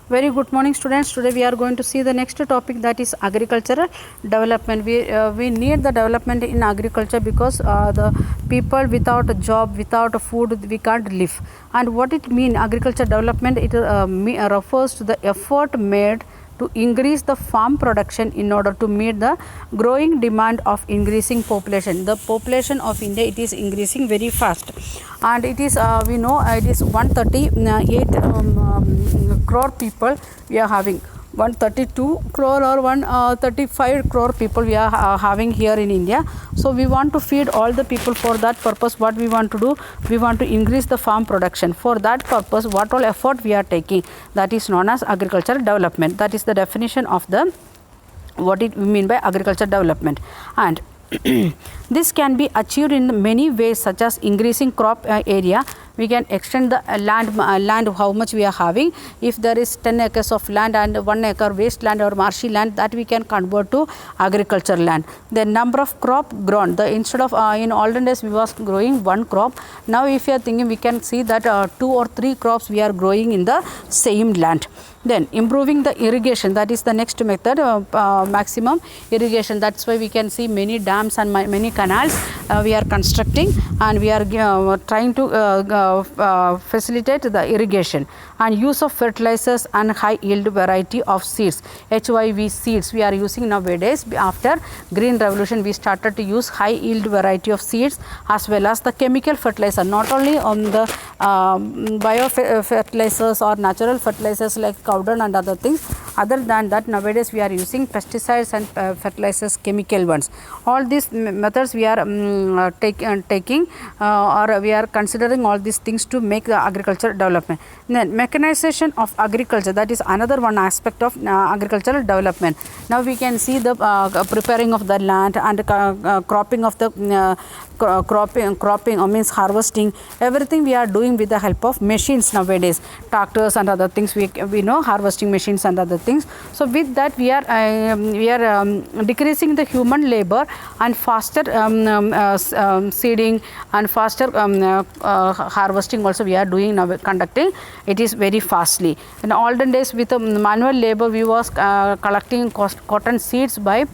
Very good morning, students. Today we are going to see the next topic, that is agricultural development. We need the development in agriculture because the people without a job, without a food, we can't live. And what it mean agriculture development? It refers to the effort made to increase the farm production in order to meet the growing demand of increasing population. The population of India, it is increasing very fast, and it is we know it is 138 crore people we are having. 132 crore or 135 crore people we are having here in India. So we want to feed all the people. For that purpose, what we want to do, we want to increase the farm production. For that purpose, what all effort we are taking, that is known as agricultural development. That is the definition of the what it mean by agriculture development. And this can be achieved in many ways, such as increasing crop area. We can extend the land how much we are having. If there is 10 acres of land and 1 acre wasteland or marshy land, that we can convert to agriculture land. The number of crop grown, the instead of in olden days we was growing one crop. Now if you are thinking, we can see that 2 or 3 crops we are growing in the same land. Then improving the irrigation, that is the next method, maximum irrigation. That's why we can see many dams and many canals we are constructing, and we are trying to facilitate the irrigation. And use of fertilizers and high yield variety of seeds, HYV seeds we are using nowadays. After green revolution, we started to use high yield variety of seeds, as well as the chemical fertilizer, not only on the bio fertilizers or natural fertilizers like cow dung and other things. Other than that, nowadays we are using pesticides and fertilizers, chemical ones. All these methods we are taking or we are considering all these things to make the agriculture development. Then mechanization of agriculture, that is another one aspect of agricultural development. Now we can see the preparing of the land and cropping of the cropping means harvesting. Everything we are doing with the help of machines nowadays, tractors and other things. We know harvesting machines and other things. So with that, we are decreasing the human labor, and faster seeding and faster harvesting also we are doing now, conducting. It is very fastly. In olden days, with manual labor, we was collecting cotton seeds by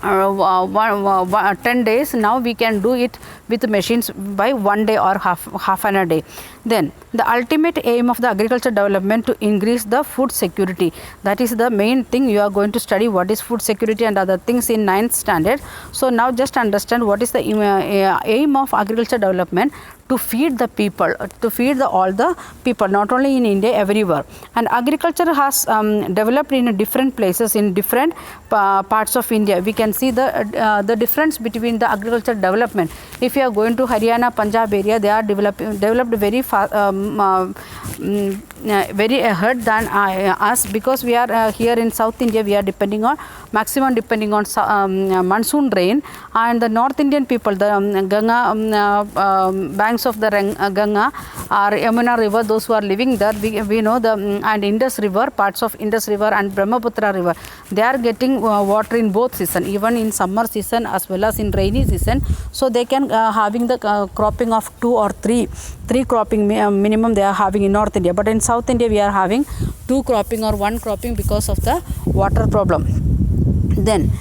10 days. Now we can do it with machines by 1 day or half an a day. Then the ultimate aim of the agriculture development to increase the food security. That is the main thing. You are going to study what is food security and other things in 9th standard. So now just understand what is the aim of agriculture development: to feed the people, to feed all the people, not only in India, everywhere. And agriculture has developed in different places, in different parts of India. We can see the difference between the agriculture development. If you are going to Haryana, Punjab area, they are developed very fast, very ahead than us, because we are here in South India. We are depending on monsoon rain, and the North Indian people, the Ganga banks of the Ganga or Yamuna river, those who are living there, we know the and Indus river, parts of Indus river and Brahmaputra river, they are getting water in both season, even in summer season as well as in rainy season. So they can having the cropping of 2 or 3 cropping minimum they are having in North India. But in South India, we are having 2 cropping or 1 cropping because of the water problem. Then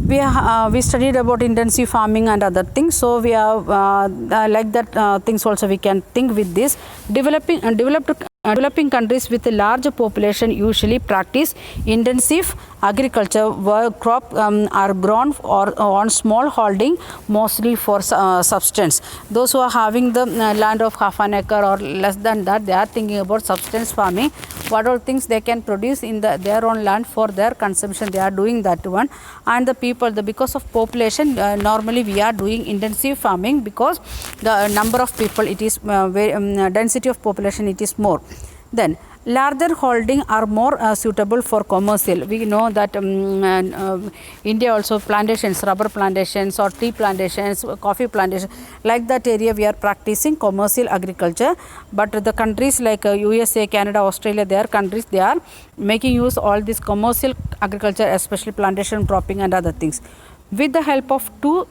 we studied about intensive farming and other things. So we are like that things also we can think with this. Developing countries with a large population usually practice intensive agriculture, where crop are grown or on small holding, mostly for substance. Those who are having the land of half an acre or less than that, they are thinking about substance farming. What all things they can produce in their own land for their consumption, they are doing that one. And the people, because of population, normally we are doing intensive farming, because the number of people, it is density of population, it is more. Then larger holding are more suitable for commercial. We know that India also plantations, rubber plantations or tea plantations, coffee plantations, like that area we are practicing commercial agriculture. But the countries like USA, Canada, Australia, their countries, they are making use all this commercial agriculture, especially plantation cropping and other things. With the help of two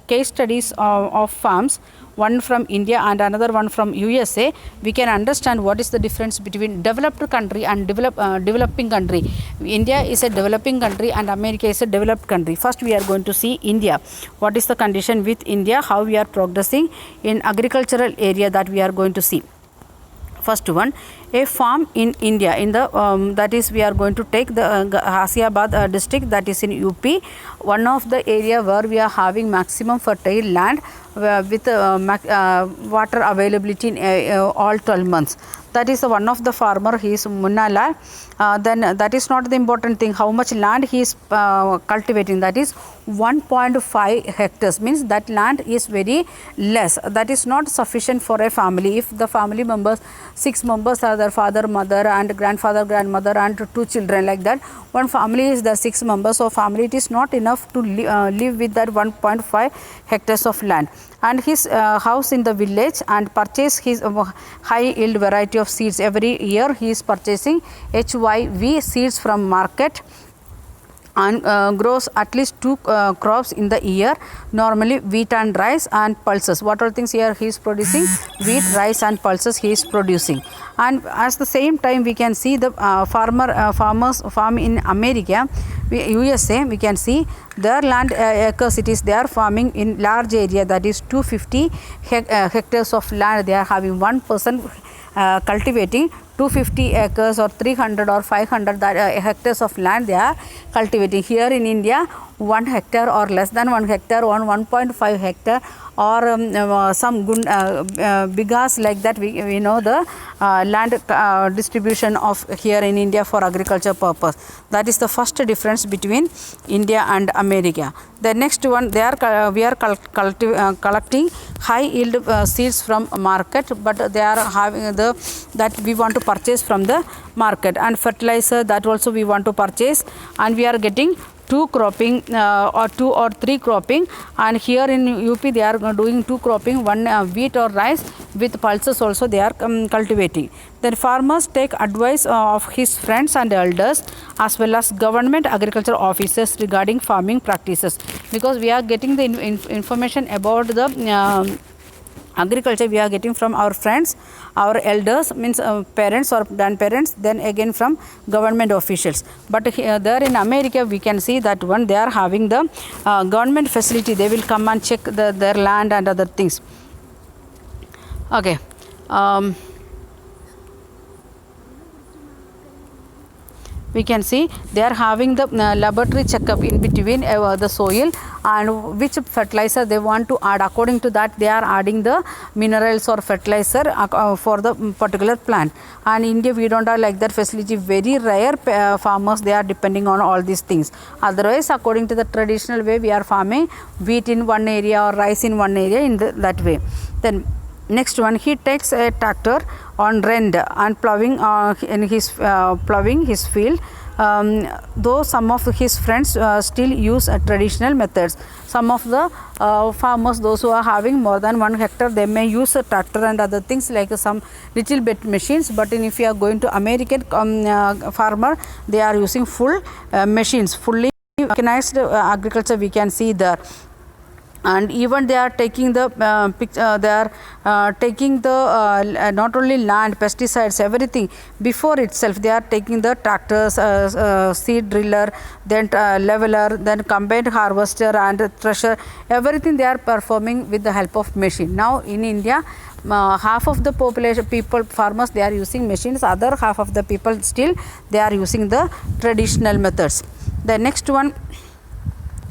case studies of farms, one from India and another one from USA, we can understand what is the difference between developed country and developing country. India is a developing country and America is a developed country. First we are going to see India. What is the condition with India, how we are progressing in agricultural area, that we are going to see. First one, a farm in India, in the that is we are going to take the Ghaziabad district, that is in UP, one of the area where we are having maximum fertile land with water availability in all 12 months. That is one of the farmer, he is Munna Lal. Then that is not the important thing, how much land he is cultivating, that is 1.5 hectares, means that land is very less, that is not sufficient for a family. If the family members, 6 members are their father, mother and grandfather, grandmother and 2 children, like that, one family is the 6 members, so family it is not enough to live with that 1.5 hectares of land. And his house in the village, and purchase his high yield variety of seeds. Every year he is purchasing HYV seeds from market, and grows at least 2 crops in the year, normally wheat and rice and pulses. What are things here he is producing? Wheat, rice and pulses he is producing. And at the same time we can see the farmers farm in America, USA, we can see their land acres, it is they are farming in large area, that is 250 hectares of land they are having. One person cultivating 250 acres or 300 or 500 hectares of land they are cultivating. Here in India 1 hectare or less than 1 hectare, 1.5 hectare or some bigas, like that we know the land distribution of here in India for agriculture purpose. That is the first difference between India and America. The next one, we are collecting high yield seeds from market, but they are having that we want to purchase from the market, and fertilizer that also we want to purchase, and we are getting 2 cropping or 2 or 3 cropping, and here in UP they are doing 2 cropping, one wheat or rice with pulses also they are cultivating. Then farmers take advice of his friends and elders as well as government agriculture officers regarding farming practices, because we are getting the information about the agriculture we are getting from our friends, our elders, means parents or grandparents, then again from government officials. But there in America we can see that one they are having the government facility, they will come and check their land and other things. Okay. We can see they are having the laboratory checkup in between the soil, and which fertilizer they want to add. According to that they are adding the minerals or fertilizer for the particular plant. And India we don't have like that facility, very rare farmers they are depending on all these things. Otherwise according to the traditional way we are farming wheat in one area or rice in one area in that way. Then next one, he takes a tractor on rent and ploughing in his ploughing his field. Though some of his friends still use traditional methods. Some of the farmers, those who are having more than 1 hectare, they may use a tractor and other things like some little bit machines. But if you are going to American farmer, they are using full machines, fully mechanized agriculture we can see there. And even they are taking the taking the not only land, pesticides, everything before itself they are taking the tractors, seed driller, then leveler, then combined harvester and thresher, everything they are performing with the help of machine. Now in India half of the population farmers they are using machines, other half of the people still they are using the traditional methods. The next one,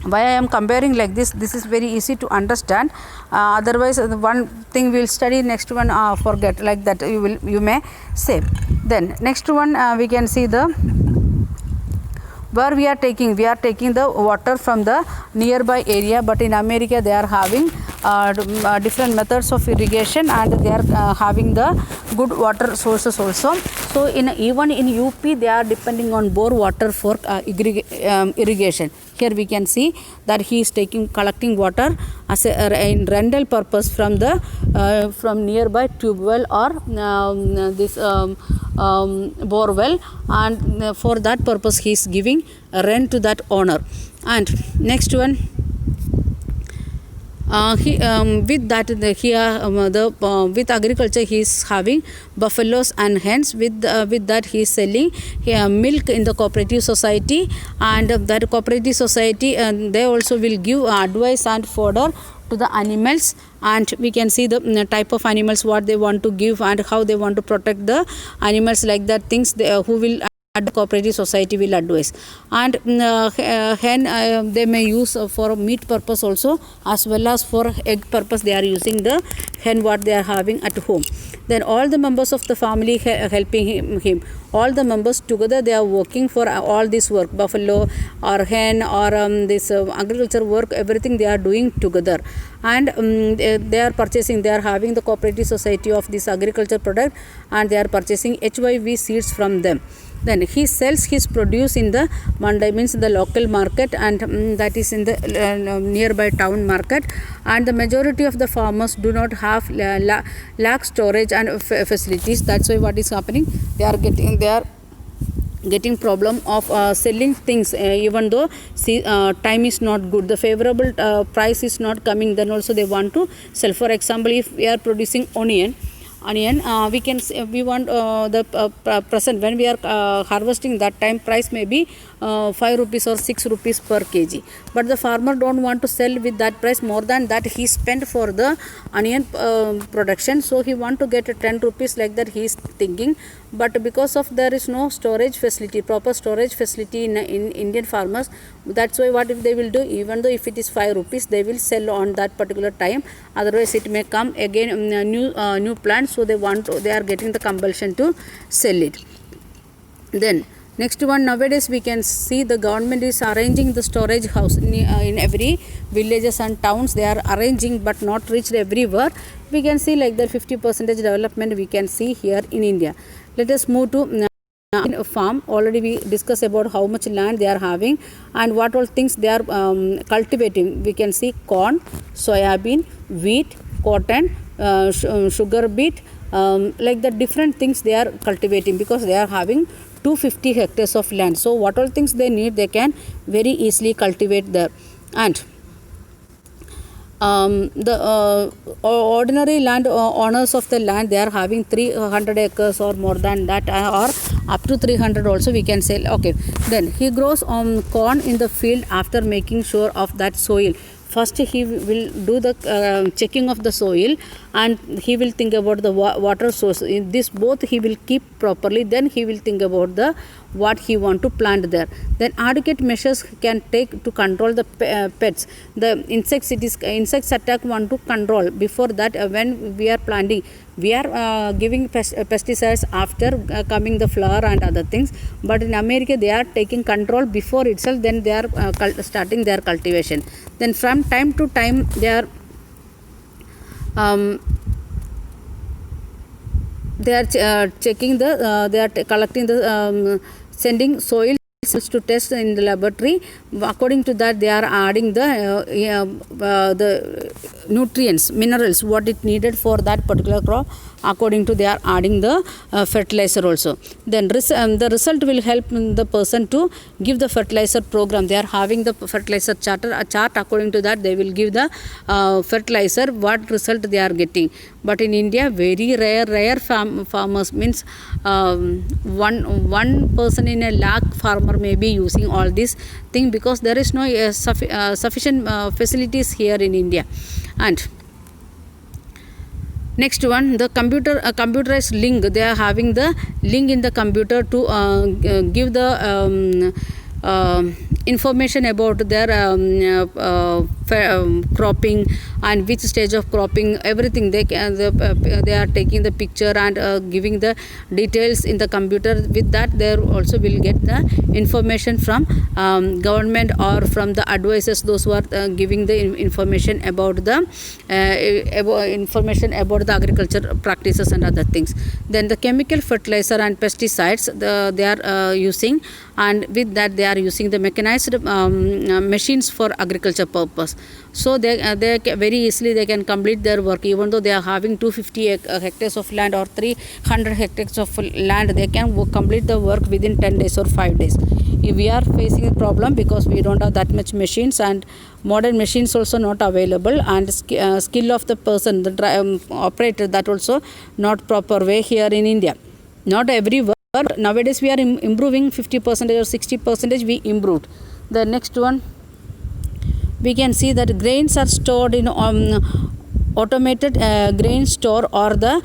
why I am comparing like this is very easy to understand, otherwise one thing we will study, next one forget, like that you may say. Then next one we can see the where we are taking the water from the nearby area, but in America they are having different methods of irrigation, and they are having the good water sources also. So even in UP they are depending on bore water for irrigation. Here we can see that he is collecting water as in rental purpose from the from nearby tube well or this bore well, and for that purpose he is giving rent to that owner. And next one, with that with agriculture he is having buffaloes and hens. With that he is selling milk in the cooperative society, and that cooperative society they also will give advice and fodder to the animals, and we can see the type of animals what they want to give and how they want to protect the animals, like that things who will the cooperative society will advise. And hen they may use for meat purpose also, as well as for egg purpose they are using the hen what they are having at home. Then all the members of the family helping him, all the members together they are working for all this work, buffalo or hen or this agriculture work, everything they are doing together. And they are purchasing, they are having the cooperative society of this agriculture product, and they are purchasing HYV seeds from them. Then he sells his produce in the mandi, means the local market, and that is in the nearby town market. And the majority of the farmers do not have lack storage and facilities. That's why what is happening, they are getting problem of selling things, even though time is not good, the favorable price is not coming, then also they want to sell. For example, if we are producing onion, we can we want the present when we are harvesting, that time price may be 5 rupees or 6 rupees per kg, but the farmer don't want to sell with that price, more than that he spent for the onion production, so he want to get 10 rupees, like that he is thinking. But because of there is no storage facility, proper storage facility in Indian farmers, that's why what if they will do, even though if it is 5 rupees they will sell on that particular time, otherwise it may come again new plant, so they are getting the compulsion to sell it. Then next one, nowadays we can see the government is arranging the storage house in every villages and towns, they are arranging but not reached everywhere. We can see like that 50% development we can see here in India. Let us move to a farm. Already we discussed about how much land they are having and what all things they are cultivating. We can see corn, soybean, wheat, cotton, sugar beet, like the different things they are cultivating, because they are having 250 hectares of land. So what all things they need, they can very easily cultivate there. And the ordinary land owners of the land, they are having 300 acres or more than that, or up to 300 also we can say. Okay, then he grows corn in the field after making sure of that soil. First he will do the checking of the soil, and he will think about the water source. In this both he will keep properly, then he will think about the what he want to plant there. Then adequate measures can take to control the pests, the insects. It is insects attack want to control. Before that when we are planting, we are giving pesticides after coming the flower and other things, but in America they are taking control before itself, then they are starting their cultivation. Then from time to time they are checking the they are collecting the sending soil to test in the laboratory. According to that they are adding the nutrients, minerals what it needed for that particular crop. According to they are adding the fertilizer also. Then the result will help the person to give the fertilizer program. They are having the fertilizer chart. According to that they will give the fertilizer, what result they are getting. But in India very rare farmers, means one person in a lakh farmer may be using all these thing, because there is no sufficient facilities here in India. And next one, the computerized link. They are having the link in the computer to give the information about their cropping and which stage of cropping, everything they are taking the picture and giving the details in the computer. With that they also will get the information from government or from the advisors, those who are giving the information about the agriculture practices and other things. Then the chemical fertilizer and pesticides they are using, and with that they are using the mechanized machines for agriculture purpose. So they very easily they can complete their work, even though they are having 250 hectares of land or 300 hectares of land. They can complete the work within 10 days or 5 days. If we are facing a problem because we don't have that much machines, and modern machines also not available, and skill of the person, the operator, that also not proper way here in India. Not everywhere. Nowadays we are improving 50% or 60% we improved. The next one, we can see that grains are stored in automated grain store or the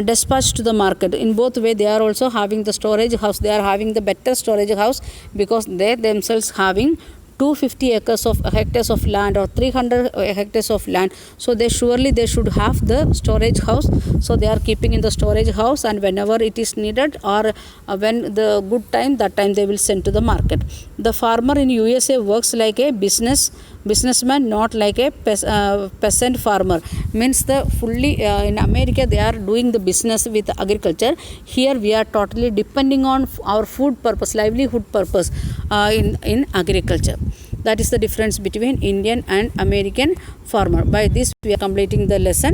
dispatch to the market. In both way they are also having the storage house. They are having the better storage house because they themselves having 250 hectares of land or 300 hectares of land. So they should have the storage house. So they are keeping in the storage house, and whenever it is needed or when the good time, that time they will send to the market. The farmer in USA works like a businessman, not like a peasant farmer. Means the fully in America they are doing the business with agriculture. Here we are totally depending on our food purpose, livelihood purpose in agriculture. That is the difference between Indian and American farmer. By this we are completing the lesson.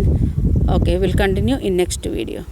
Okay, we'll continue in next video.